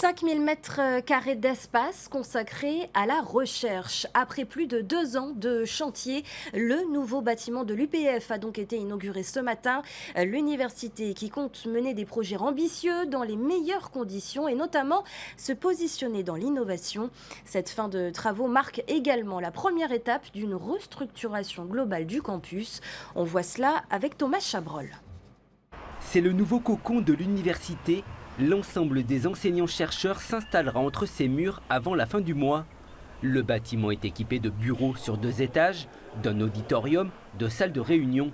5000 m² d'espace consacrés à la recherche. Après plus de 2 ans de chantier, le nouveau bâtiment de l'UPF a donc été inauguré ce matin. L'université qui compte mener des projets ambitieux dans les meilleures conditions et notamment se positionner dans l'innovation. Cette fin de travaux marque également la première étape d'une restructuration globale du campus. On voit cela avec Thomas Chabrol. C'est le nouveau cocon de l'université. L'ensemble des enseignants-chercheurs s'installera entre ces murs avant la fin du mois. Le bâtiment est équipé de bureaux sur 2 étages, d'un auditorium, de salles de réunion.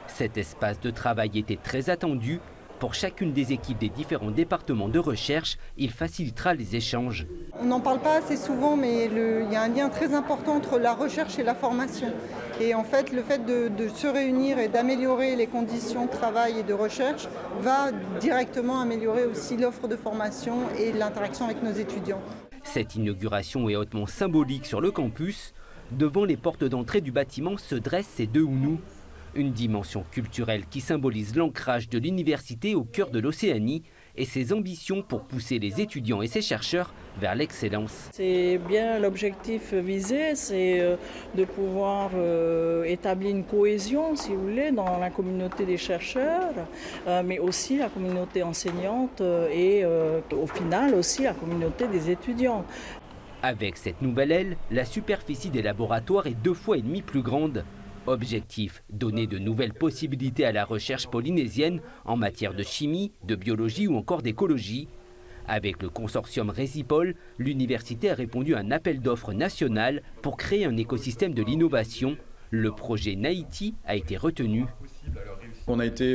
Cet espace de travail était très attendu. Pour chacune des équipes des différents départements de recherche, il facilitera les échanges. On n'en parle pas assez souvent, mais il y a un lien très important entre la recherche et la formation. Et en fait, le fait de se réunir et d'améliorer les conditions de travail et de recherche va directement améliorer aussi l'offre de formation et l'interaction avec nos étudiants. Cette inauguration est hautement symbolique sur le campus. Devant les portes d'entrée du bâtiment se dressent ces 2 hounous. Une dimension culturelle qui symbolise l'ancrage de l'université au cœur de l'Océanie et ses ambitions pour pousser les étudiants et ses chercheurs vers l'excellence. C'est bien l'objectif visé, c'est de pouvoir établir une cohésion, si vous voulez, dans la communauté des chercheurs, mais aussi la communauté enseignante et au final aussi la communauté des étudiants. Avec cette nouvelle aile, la superficie des laboratoires est 2,5 fois plus grande. Objectif, donner de nouvelles possibilités à la recherche polynésienne en matière de chimie, de biologie ou encore d'écologie. Avec le consortium Resipol, l'université a répondu à un appel d'offres national pour créer un écosystème de l'innovation. Le projet Naïti a été retenu. On a été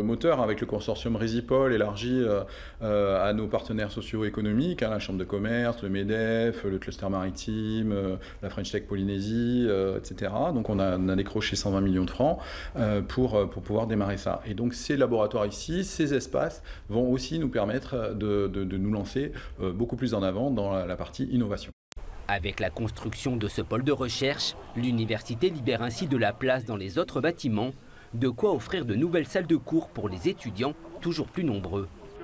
moteur avec le consortium Resipol élargi à nos partenaires socio-économiques, la Chambre de commerce, le MEDEF, le cluster maritime, la French Tech Polynésie, etc. Donc on a décroché 120 millions de francs pour pouvoir démarrer ça. Et donc ces laboratoires ici, ces espaces vont aussi nous permettre de nous lancer beaucoup plus en avant dans la partie innovation. Avec la construction de ce pôle de recherche, l'université libère ainsi de la place dans les autres bâtiments. De quoi offrir de nouvelles salles de cours pour les étudiants toujours plus nombreux.